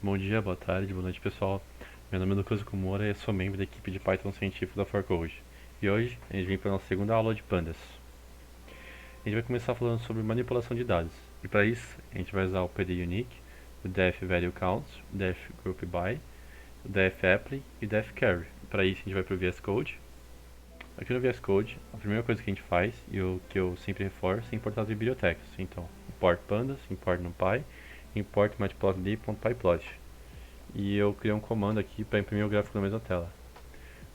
Bom dia, boa tarde, boa noite pessoal. Meu nome é Lucas Kumura e eu sou membro da equipe de Python científico da ForCode. E hoje a gente vem para a nossa segunda aula de pandas. A gente vai começar falando sobre manipulação de dados. E para isso a gente vai usar o PDUnique, o def_value_count, o def_groupBy, o def_apply e o def_carry. Para isso a gente vai para o VS Code. Aqui no VS Code, a primeira coisa que a gente faz, e o que eu sempre reforço, é importar as bibliotecas. Então, import pandas, import numpy, import matplotlib.pyplot. E eu criei um comando aqui para imprimir o gráfico na mesma tela.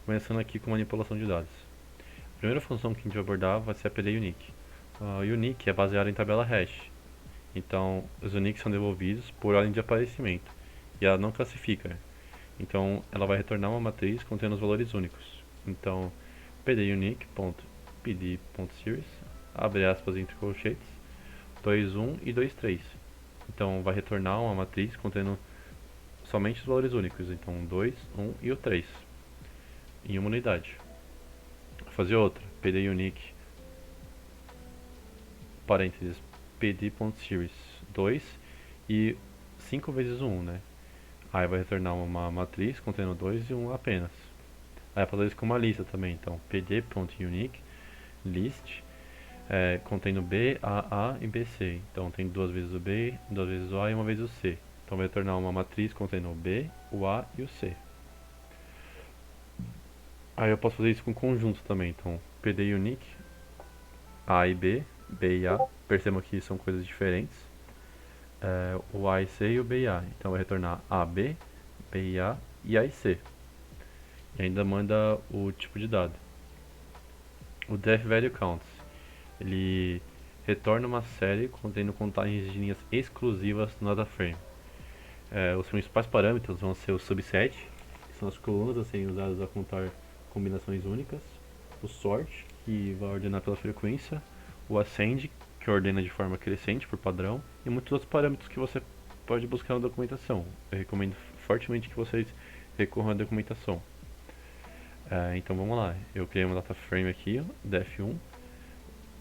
Começando aqui com manipulação de dados. A primeira função que a gente vai abordar vai ser a PDUnique. A unique é baseada em tabela hash. Então, os uniques são devolvidos por ordem de aparecimento. E ela não classifica. Então, ela vai retornar uma matriz contendo os valores únicos. Então, pdunique.pd.series, abre aspas entre colchetes, 2, 1 e 2, 3. Então, vai retornar uma matriz contendo somente os valores únicos. Então, 2, 1 e o 3 em uma unidade. Vou fazer outra, pdunique, parênteses, pd.series 2 e 5 vezes 1, né? Aí vai retornar uma matriz contendo 2 e 1 apenas. Aí fazer isso com uma lista também, então pd.unique list contendo B, A e BC. Então tem duas vezes o B, duas vezes o A e uma vez o C. Então vai retornar uma matriz contendo o B, o A e o C. Aí eu posso fazer isso com conjunto também, então pdunique A e B, B e A, percebam que são coisas diferentes. O A e C e o B e A. Então vai retornar A, B e A e C. E ainda manda o tipo de dado. O def_value_counts, ele retorna uma série contendo contagens de linhas exclusivas no DataFrame. Os principais parâmetros vão ser o subset, que são as colunas a serem usadas a contar combinações únicas, o sort, que vai ordenar pela frequência, o ascend, que ordena de forma crescente por padrão, e muitos outros parâmetros que você pode buscar na documentação. Eu recomendo fortemente que vocês recorram à documentação. Então vamos lá, eu criei uma data frame aqui, def1,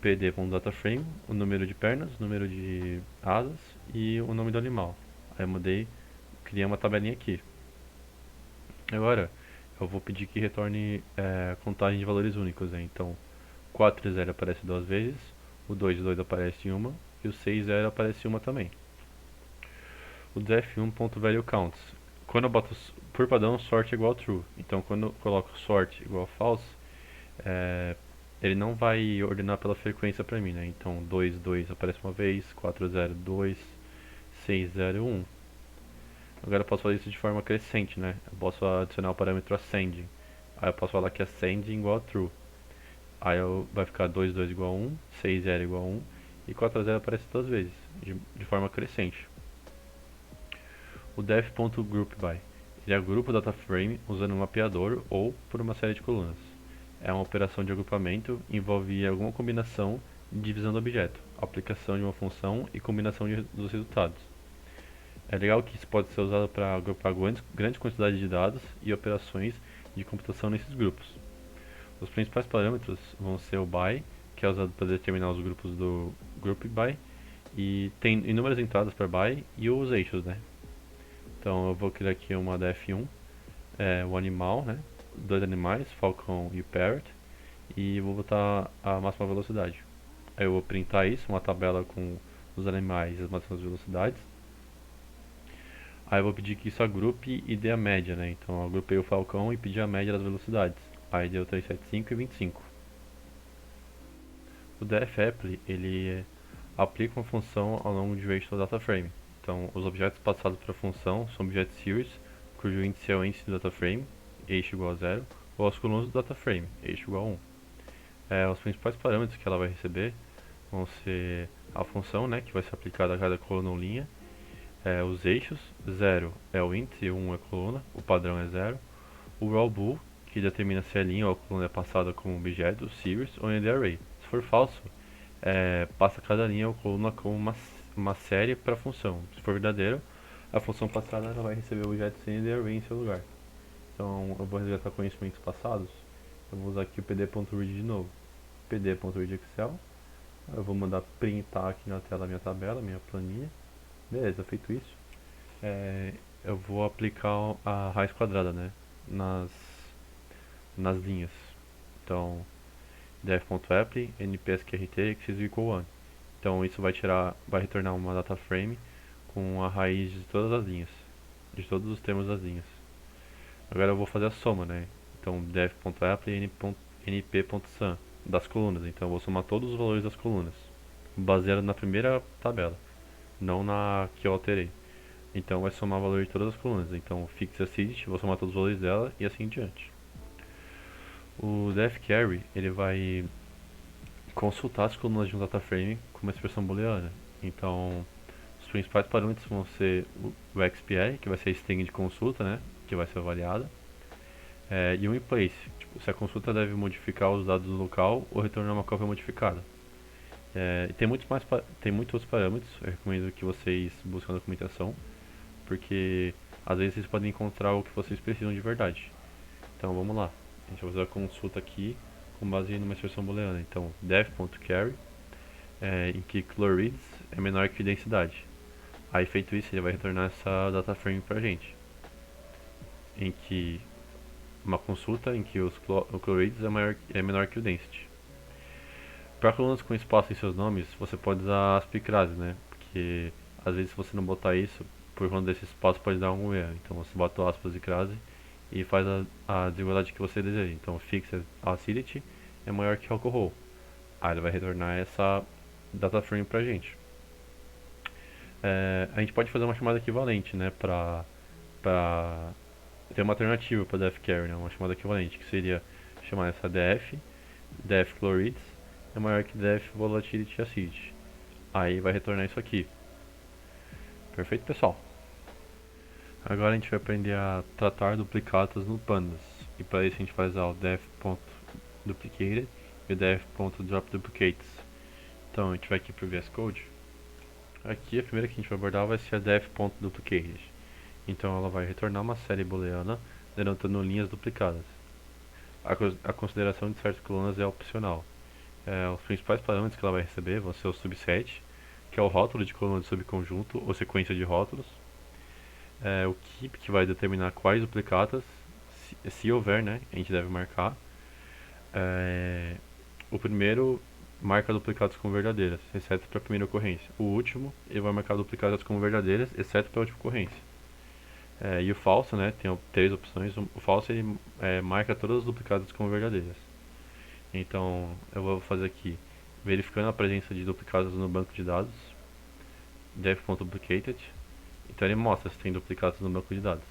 pd.dataframe, o número de pernas, o número de asas e o nome do animal. Aí eu mudei, criei uma tabelinha aqui. Agora, eu vou pedir que retorne contagem de valores únicos, né? Então, 4 e 0 aparece duas vezes, o 2 e 2 aparece uma, e o 6 e 0 aparece uma também. O def1.valueCounts. Quando eu boto por padrão, sort é igual a true. Então, quando eu coloco sort igual a false, ele não vai ordenar pela frequência para mim, né? Então, 2, 2 aparece uma vez, 4, 0, 2, 6, 0, 1. Agora eu posso fazer isso de forma crescente, né? Eu posso adicionar o parâmetro ascending. Aí eu posso falar que ascending igual a true. Aí vai ficar 2, 2 igual a 1, 6, 0 igual a 1 e 4, 0 aparece duas vezes, de forma crescente. O def.groupBy, ele agrupa o dataframe usando um mapeador ou por uma série de colunas. É uma operação de agrupamento, envolve alguma combinação de divisão do objeto, aplicação de uma função e combinação dos resultados. É legal que isso pode ser usado para agrupar grande quantidade de dados e operações de computação nesses grupos. Os principais parâmetros vão ser o by, que é usado para determinar os grupos do groupBy, e tem inúmeras entradas para by e os eixos, né? Então eu vou criar aqui uma def1, o animal, né? Dois animais, falcon e parrot, e vou botar a máxima velocidade. Aí eu vou printar isso, uma tabela com os animais e as máximas velocidades. Aí eu vou pedir que isso agrupe e dê a média, né? Então eu agrupei o falcão e pedi a média das velocidades. Aí deu 375 e 25. O def_apply, ele aplica uma função ao longo de eixo do dataframe. Então os objetos passados para a função são objetos series, cujo índice é o índice do dataframe, eixo igual a 0, ou as colunas do dataframe, eixo igual a 1. Os principais parâmetros que ela vai receber vão ser a função, né, que vai ser aplicada a cada coluna ou linha, os eixos, 0 é o índice, 1 é a coluna, o padrão é 0. O raw bool, que determina se a linha ou a coluna é passada como objeto, series ou end array. Se for falso, passa cada linha ou coluna como uma série para a função. Se for verdadeiro, a função passada ela vai receber o objeto sem end array em seu lugar. Então eu vou resgatar conhecimentos passados. Eu vou usar aqui o pd.read de novo. pd.read Excel. Eu vou mandar printar aqui na tela a minha tabela, minha planilha. Beleza, feito isso. eu vou aplicar a raiz quadrada, né, nas, nas linhas. Então, def.apply, npsqrt, axis equal 1. Então isso vai retornar uma data frame com a raiz de todas as linhas, de todos os termos das linhas. Agora eu vou fazer a soma, né? Então def.apply np.sum das colunas. Então eu vou somar todos os valores das colunas, baseado na primeira tabela, não na que eu alterei. Então vai somar o valor de todas as colunas. Então fixa seed, vou somar todos os valores dela e assim em diante. O def carry ele vai consultar as colunas de um data frame com uma expressão booleana. Então os principais parâmetros vão ser o XPR, que vai ser a string de consulta, né, que vai ser avaliada, e um inplace, tipo, se a consulta deve modificar os dados do local ou retornar uma cópia modificada. E tem muitos outros parâmetros, eu recomendo que vocês busquem a documentação, porque às vezes vocês podem encontrar o que vocês precisam de verdade. Então vamos lá, a gente vai fazer a consulta aqui com base numa expressão booleana. Então def.carry, em que chlorides é menor que densidade. Aí feito isso, ele vai retornar essa data frame pra gente, em que uma consulta em que o chlorides é menor que o density. Para colunas com espaço em seus nomes, você pode usar as picrases, né? Porque às vezes se você não botar isso, por conta desse espaço pode dar algum erro. Então você bota o aspas de crase e faz a desigualdade que você deseja. Então fixed acidity é maior que alcohol. Aí ele vai retornar essa data frame pra gente. A gente pode fazer uma chamada equivalente, né? Pra ter uma alternativa para def carry, né? Uma chamada equivalente, que seria chamar essa def chlorides é maior que def volatility acidity. Aí vai retornar isso aqui. Perfeito, pessoal? Agora a gente vai aprender a tratar duplicatas no pandas. E para isso a gente vai usar o def.duplicated e o def.dropDuplicates. Então a gente vai aqui para o VS Code. Aqui a primeira que a gente vai abordar vai ser a def.duplicated. Então ela vai retornar uma série booleana denotando linhas duplicadas. A consideração de certas colunas é opcional. Os principais parâmetros que ela vai receber vão ser o subset, que é o rótulo de coluna de subconjunto ou sequência de rótulos, o keep, que vai determinar quais duplicatas, se houver, né, a gente deve marcar. O primeiro marca duplicatas como verdadeiras, exceto para a primeira ocorrência. O último, ele vai marcar duplicatas como verdadeiras, exceto para a última ocorrência. E o falso, né, tem três opções. O falso ele marca todas as duplicadas como verdadeiras. Então eu vou fazer aqui, verificando a presença de duplicados no banco de dados, def.duplicated. Então ele mostra se tem duplicados no banco de dados.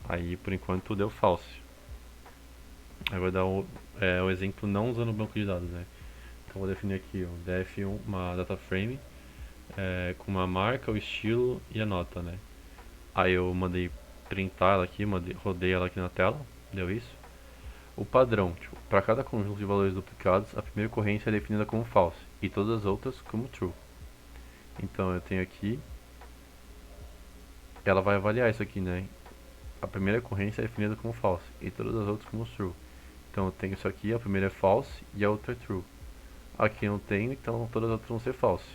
Aí por enquanto deu false. Eu vou dar o exemplo não usando o banco de dados, né? Então vou definir aqui o def1, uma data frame, com uma marca, o estilo e a nota, né? Aí eu mandei printar ela aqui, rodei ela aqui na tela, deu isso. O padrão, tipo, para cada conjunto de valores duplicados, a primeira ocorrência é definida como false e todas as outras como true. Então eu tenho aqui, ela vai avaliar isso aqui, né? A primeira ocorrência é definida como false e todas as outras como true. Então eu tenho isso aqui, a primeira é false e a outra é true. Aqui eu não tenho, então todas as outras vão ser false.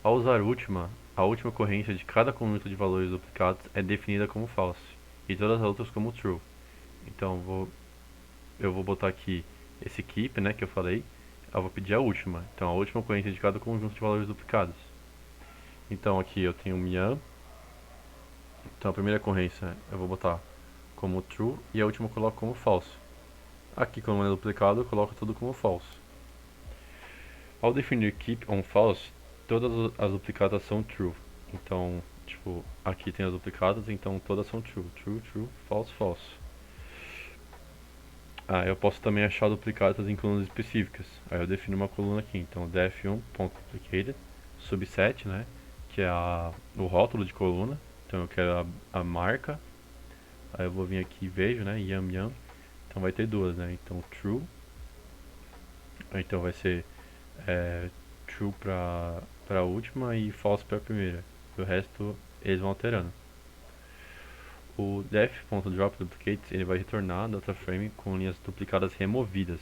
Ao usar a última ocorrência de cada conjunto de valores duplicados é definida como false e todas as outras como true. Então eu vou botar aqui esse keep, né, que eu falei. Eu vou pedir a última. Então a última ocorrência de cada conjunto de valores duplicados. Então aqui eu tenho mian. Então a primeira ocorrência eu vou botar como true e a última eu coloco como false. Aqui como é duplicado eu coloco tudo como false. Ao definir keep on false, todas as duplicadas são true. Então, tipo, aqui tem as duplicadas, então todas são true. True, true, false, false. Eu posso também achar duplicadas em colunas específicas. Aí eu defino uma coluna aqui, então def1.duplicated, subset, né, que é o rótulo de coluna. Então eu quero a marca. Aí eu vou vir aqui e vejo, né, yum yum. Então vai ter duas, né, então true. Então vai ser true para a última e false para a primeira. O resto eles vão alterando. O def.dropDuplicates ele vai retornar a data frame com linhas duplicadas removidas.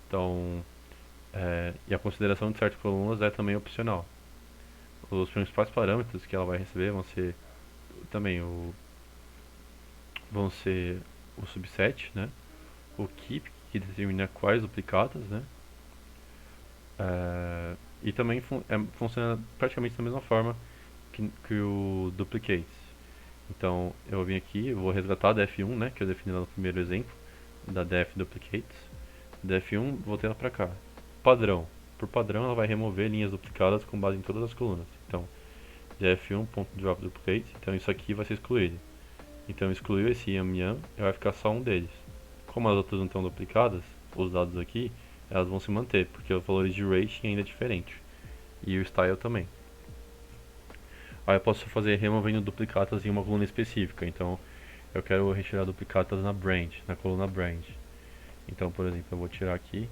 Então, e a consideração de certas colunas é também opcional. os principais parâmetros que ela vai receber vão ser também vão ser o subset, né? O keep, que determina quais duplicatas, né? E também funciona praticamente da mesma forma que o duplicates. Então eu vou vir aqui, eu vou resgatar a def1, né? Que eu defini lá no primeiro exemplo da def duplicates. Def1, voltei ela para cá. Padrão. Por padrão, ela vai remover linhas duplicadas com base em todas as colunas. Então, def1.dropDuplicate, então isso aqui vai ser excluído. Então, excluiu esse yum e vai ficar só um deles. Como as outras não estão duplicadas, os dados aqui, elas vão se manter, porque os valores de rating ainda é diferente. E o style também. Aí eu posso fazer removendo duplicatas em uma coluna específica. Então, eu quero retirar duplicatas na brand, na coluna brand. Então, por exemplo, eu vou tirar aqui.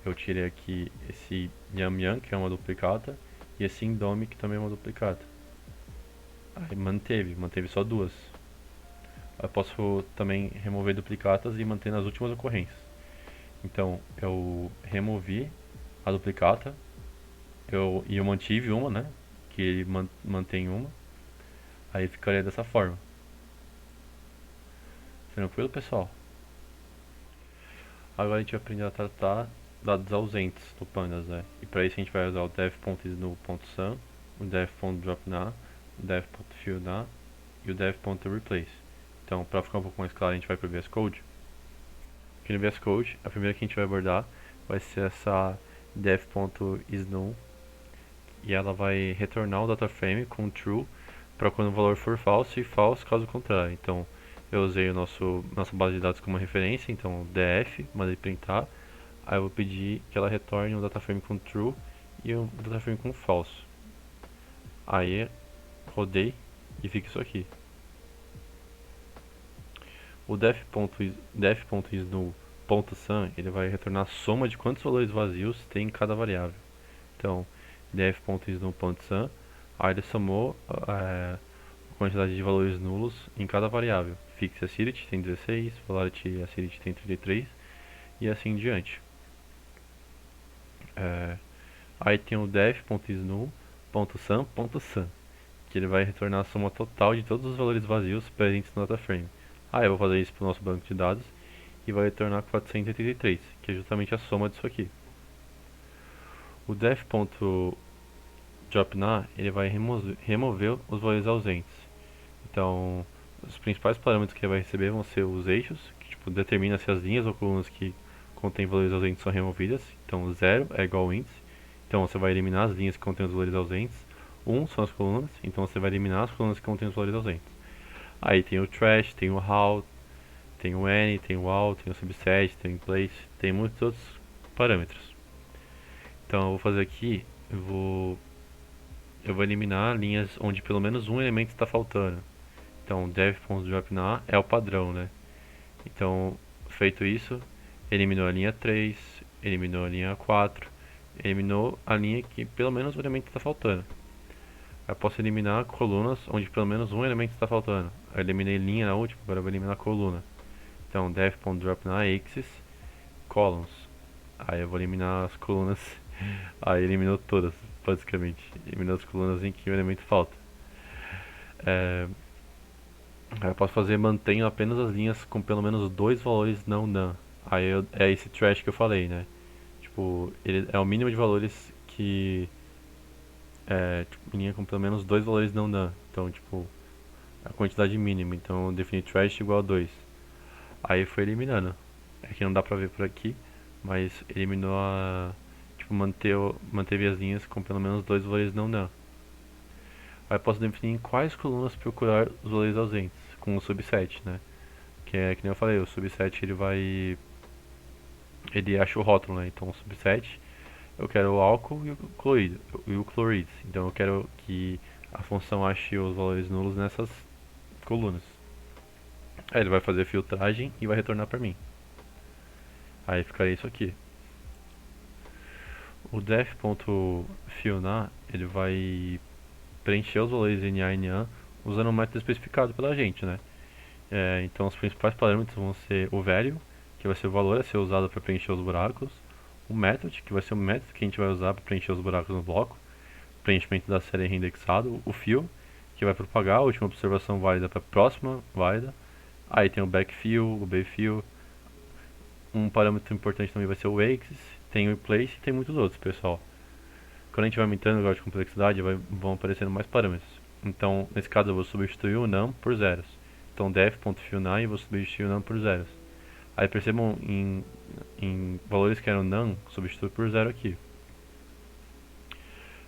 Eu tirei aqui esse yum, que é uma duplicata, e esse indome, que também é uma duplicata. Aí manteve só duas. Eu posso também remover duplicatas e manter nas últimas ocorrências. Então, eu removi a duplicata, e eu mantive uma, né? Que ele mantém uma. Aí ficaria dessa forma. Tranquilo, pessoal? Agora a gente vai aprender a tratar dados ausentes do pandas, né? E para isso a gente vai usar o def.snu.sum, o def.dropNar, o def.fillNar e o def.replace. Então, para ficar um pouco mais claro, a gente vai para o VS Code. Aqui no VS Code, a primeira que a gente vai abordar vai ser essa def.snu, e ela vai retornar o dataframe com true para quando o valor for falso e false caso contrário. Então, eu usei nossa base de dados como referência, então df, mandei printar, aí eu vou pedir que ela retorne um dataframe com true e um dataframe com false. Aí, rodei e fica isso aqui. O def.snu.sum, ele vai retornar a soma de quantos valores vazios tem em cada variável. Então, def.snu.sum, aí ele somou a quantidade de valores nulos em cada variável. Fixed acidity tem 16, Volatile acidity tem 33 e assim em diante. Aí tem o def.snu.sum.sum, que ele vai retornar a soma total de todos os valores vazios presentes no dataframe. Aí eu vou fazer isso para o nosso banco de dados e vai retornar 483, que é justamente a soma disso aqui. O def.dropNar, ele vai remover os valores ausentes. Então, os principais parâmetros que ele vai receber vão ser os eixos, que tipo, determina se as linhas ou colunas que contêm valores ausentes são removidas. Então, 0 é igual ao índice. Então, você vai eliminar as linhas que contêm os valores ausentes. 1 são as colunas, então você vai eliminar as colunas que contêm os valores ausentes. Aí tem o trash, tem o how, tem o any, tem o all, tem o subset, tem o inplace, tem muitos outros parâmetros. Então, eu vou fazer aqui, eu vou eliminar linhas onde pelo menos um elemento está faltando. Então, def.dropNar é o padrão, né? Então, feito isso, eliminou a linha 3, eliminou a linha 4, eliminou a linha que pelo menos um elemento está faltando. Eu posso eliminar colunas onde pelo menos um elemento está faltando. Eu eliminei linha na última, agora eu vou eliminar coluna. Então, def.dropNar axis columns. Aí eu vou eliminar as colunas. Aí eliminou todas, basicamente. Eliminou as colunas em que o elemento falta. Aí eu posso fazer mantendo apenas as linhas com pelo menos dois valores não none. Aí é esse trash que eu falei, né? Tipo, ele é o mínimo de valores que tipo, linha com pelo menos dois valores não none. Então, tipo, a quantidade mínima. Então, eu defini trash igual a 2. Aí foi eliminando. É que não dá pra ver por aqui, mas eliminou a... Tipo, manteve as linhas com pelo menos dois valores não none. Aí eu posso definir em quais colunas procurar os valores ausentes, com o subset, né? Que é que nem eu falei, o subset ele acha o rótulo, né? Então o subset, eu quero o álcool e o clorid. Então eu quero que a função ache os valores nulos nessas colunas. Aí ele vai fazer a filtragem e vai retornar para mim. Aí ficaria isso aqui. O def.fillNar, ele vai preencher os valores NA e NA usando um método especificado pela gente, né? Então os principais parâmetros vão ser o value, que vai ser o valor a ser usado para preencher os buracos, o method, que vai ser o método que a gente vai usar para preencher os buracos no bloco, preenchimento da série reindexado, o fill, que vai propagar a última observação válida para a próxima válida. Aí tem o backfill, o bfill. Um parâmetro importante também vai ser o axis, tem o replace e tem muitos outros, pessoal. Quando a gente vai aumentando o grau de complexidade, vão aparecendo mais parâmetros. Então, nesse caso, eu vou substituir o num por zeros. Então, def.fillNum eu vou substituir o num por zeros. Aí percebam em valores que eram num, substituo por zero aqui.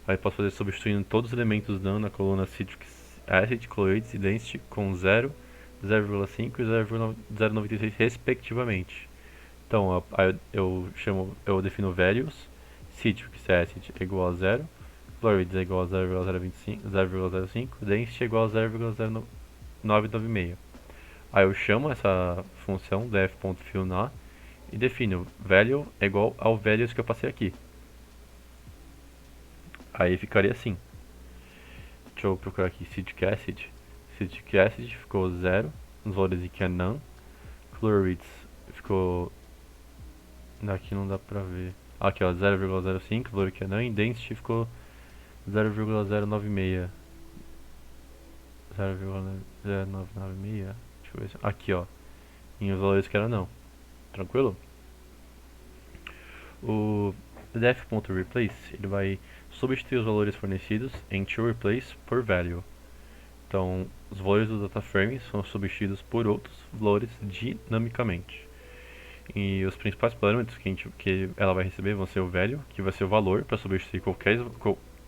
Aí posso fazer substituindo todos os elementos num na coluna citric acid, colloids e density com 0, 0,5 e 0,96 respectivamente. Então, eu defino values, citric acid é igual a 0, colloids é igual a 0,05, density é igual a 0,0996. Aí eu chamo essa função def.fillNum e defino value é igual ao values que eu passei aqui. Aí ficaria assim. Deixa eu procurar aqui citric acid. Citric acid ficou 0, nos valores aqui é none. Colloids ficou... Daqui não dá pra ver. Aqui ó, 0,05, valor aqui é none. Density ficou 0,096. 0,0996. Deixa eu ver. Aqui ó, em os valores que era não. Tranquilo? O def.replace ele vai substituir os valores fornecidos em toReplace por value. Então, os valores do dataframe são substituídos por outros valores dinamicamente. E os principais parâmetros que ela vai receber vão ser o value, que vai ser o valor para substituir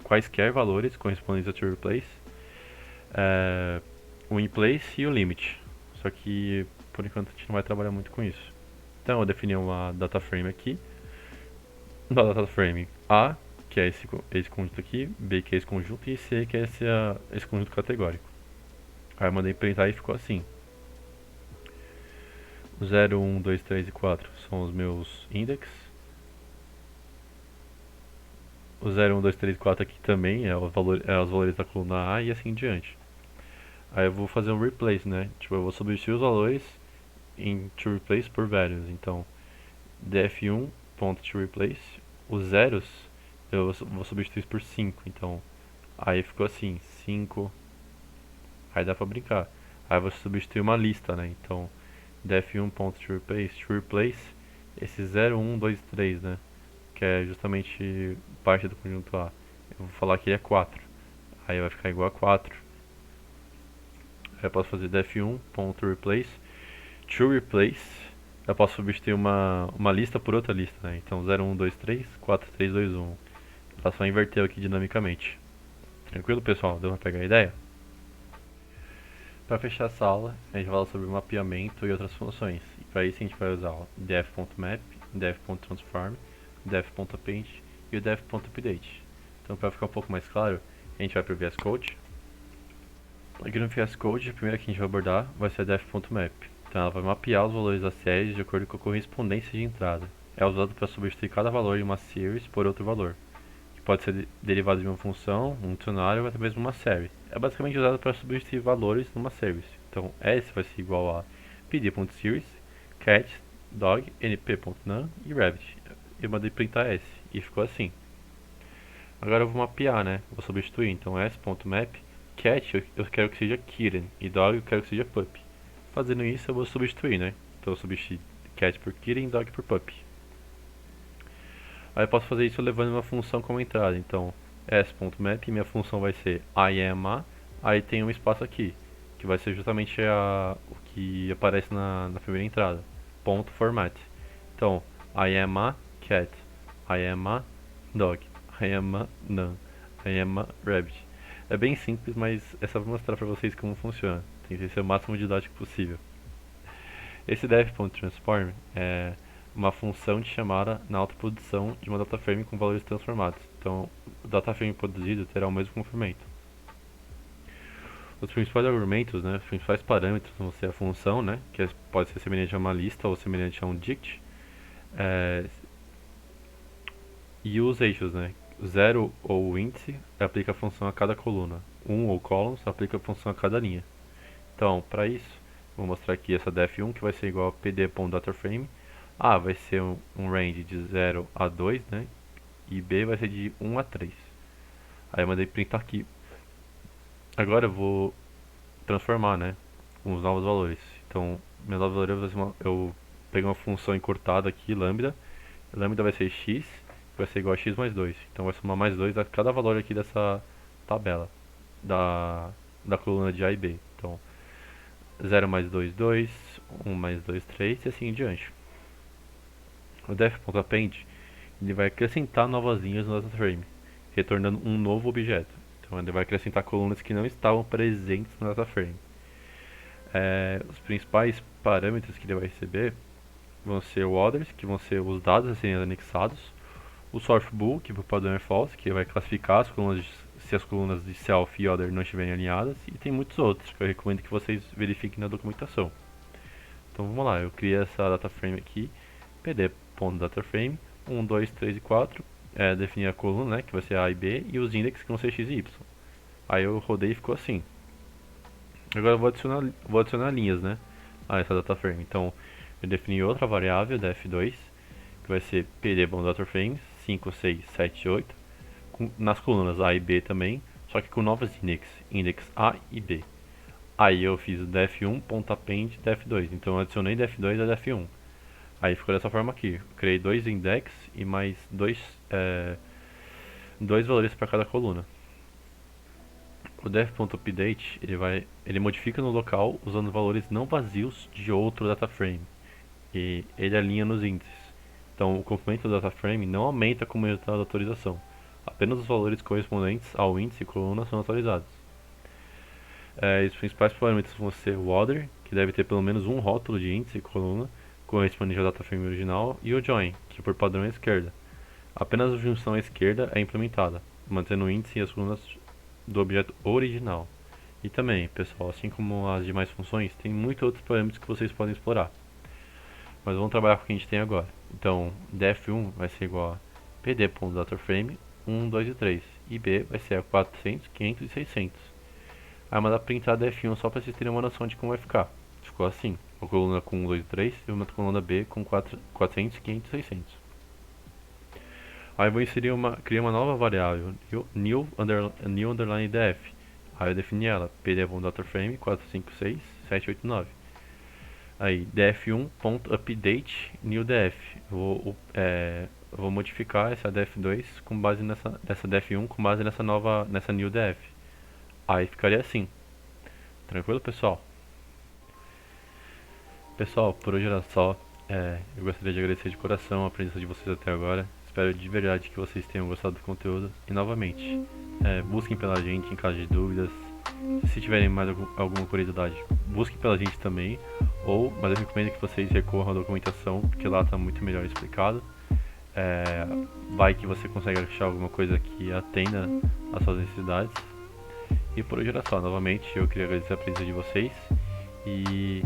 quaisquer valores correspondentes a toReplace, o inplace e o limit. Só que, por enquanto, a gente não vai trabalhar muito com isso. Então, eu defini uma dataframe aqui. Da dataframe A, que é esse conjunto aqui, B, que é esse conjunto, e C, que é esse conjunto categórico. Aí eu mandei printar e ficou assim. O 0, 1, 2, 3 e 4 são os meus index. O 0, 1, 2, 3 e 4 aqui também é os valores da coluna A e assim em diante. Aí eu vou fazer um replace, né? Tipo, eu vou substituir os valores em toReplace por values. Então, df1.toReplace, os zeros eu vou substituir por 5. Então, aí ficou assim, 5. Aí dá pra brincar. Aí eu vou substituir uma lista, né? Então, def1.toReplace, esse 0, 1, 2, 3, né? Que é justamente parte do conjunto A. Eu vou falar que ele é 4. Aí vai ficar igual a 4. Aí eu posso fazer def1.replace, toReplace. Eu posso substituir uma lista por outra lista, né? Então 0, 1, 2, 3, 4, 3, 2, 1. Ela só inverteu aqui dinamicamente. Tranquilo, pessoal? Deu pra pegar a ideia? Para fechar essa aula, a gente vai falar sobre mapeamento e outras funções. E para isso a gente vai usar o def.map, def.transform, def.append e o def.update. Então, para ficar um pouco mais claro, a gente vai para o VS Code. Aqui no VS Code, a primeira que a gente vai abordar vai ser a def.map. Então, ela vai mapear os valores das séries de acordo com a correspondência de entrada. É usado para substituir cada valor de uma series por outro valor, que pode ser derivado de uma função, um dicionário ou até mesmo uma série. É basicamente usado para substituir valores numa service. Então, S vai ser igual a pd.series, cat, dog, np.num e rabbit. Eu mandei printar S e ficou assim. Agora eu vou mapear, né? Vou substituir. Então, s.map, cat eu quero que seja kitten e dog eu quero que seja puppy. Fazendo isso eu vou substituir, né? Então eu substituir cat por kitten e dog por puppy. Aí eu posso fazer isso levando uma função como entrada. Então, s.map, minha função vai ser IAMA, aí tem um espaço aqui, que vai ser justamente o que aparece na primeira entrada, ponto .format. Então, IAMA cat, IAMA dog, IAMA num, IAMA rabbit. É bem simples, mas é só para mostrar para vocês como funciona. Tem que ser o máximo didático possível. Esse def.transform é uma função de chamada na autoprodução de uma dataframe com valores transformados. Então, o dataframe produzido terá o mesmo comprimento. Os principais argumentos, né, os principais parâmetros vão ser a função, né, que pode ser semelhante a uma lista ou semelhante a um dict, e os eixos, né, 0 ou o índice aplica a função a cada coluna, 1 ou columns aplica a função a cada linha. Então, para isso, vou mostrar aqui essa def1 que vai ser igual a pd.dataframe. A vai ser um range de 0 a 2, né? E B vai ser de 1 a 3. Aí eu mandei printar aqui. Agora eu vou transformar, né? Com os novos valores. Então, meus novos valores eu peguei uma função encurtada aqui, lambda. Lambda vai ser x, que vai ser igual a x mais 2. Então vai somar mais 2 a cada valor aqui dessa tabela da coluna de A e B. Então, 0 mais 2, 2, 1 mais 2, 3 e assim em diante. O def.append ele vai acrescentar novas linhas no DataFrame, retornando um novo objeto. Então ele vai acrescentar colunas que não estavam presentes no DataFrame. Os principais parâmetros que ele vai receber vão ser orders, que vão ser os dados a serem anexados, o sourceBool, que por padrão é false, que vai classificar as colunas se as colunas de self e order não estiverem alinhadas, e tem muitos outros que eu recomendo que vocês verifiquem na documentação. Então vamos lá, eu criei essa dataframe aqui, pd.dataframe 1, 2, 3 e 4, definir a coluna, né, que vai ser A e B, e os index que vão ser x e y. Aí eu rodei e ficou assim. Agora eu vou adicionar linhas, né, a essa dataframe. Então eu defini outra variável, def2, que vai ser pd.dataframe 5, 6, 7 e 8, nas colunas A e B também, só que com novas index A e B. Aí eu fiz o def1.append def2, então eu adicionei def2 a def1. Aí ficou dessa forma aqui, eu criei dois index e mais dois valores para cada coluna. O def.update ele modifica no local usando valores não vazios de outro dataframe e ele alinha nos índices. Então o complemento do dataframe não aumenta como resultado da atualização, apenas os valores correspondentes ao índice e coluna são atualizados. Os principais parâmetros vão ser o order, que deve ter pelo menos um rótulo de índice e coluna correspondente ao dataframe original, e o join, que por padrão é esquerda. Apenas a junção à esquerda é implementada, mantendo o índice e as colunas do objeto original. E também, pessoal, assim como as demais funções, tem muitos outros parâmetros que vocês podem explorar. Mas vamos trabalhar com o que a gente tem agora. Então, def1 vai ser igual a pd.dataframe 1, 2 e 3. E b vai ser a 400, 500 e 600. Aí mandar printar def1 só para vocês terem uma noção de como vai ficar. Ficou assim, uma coluna com 1, 2 e 3 e uma coluna B com 400, 500 e 600. Aí eu vou criar uma nova variável, new underline def. Aí eu defini ela, pd.dataframe 4, 5, 6, 7, 8, 9. Aí def1.update new def. Eu vou modificar essa def2 com base nessa def1 com base nessa new def. Aí ficaria assim. Tranquilo, pessoal? Pessoal, por hoje era só. Eu gostaria de agradecer de coração a presença de vocês até agora. Espero de verdade que vocês tenham gostado do conteúdo. E novamente, busquem pela gente em caso de dúvidas. Se tiverem mais alguma curiosidade, busquem pela gente também. Mas eu recomendo que vocês recorram à documentação, porque lá está muito melhor explicado. Vai que você consegue achar alguma coisa que atenda às suas necessidades. E por hoje era só. Novamente, eu queria agradecer a presença de vocês. E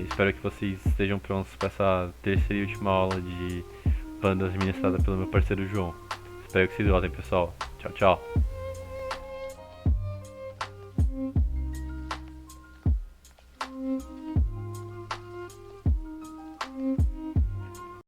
espero que vocês estejam prontos para essa terceira e última aula de bandas ministrada pelo meu parceiro João. Espero que vocês gostem, pessoal. Tchau, tchau.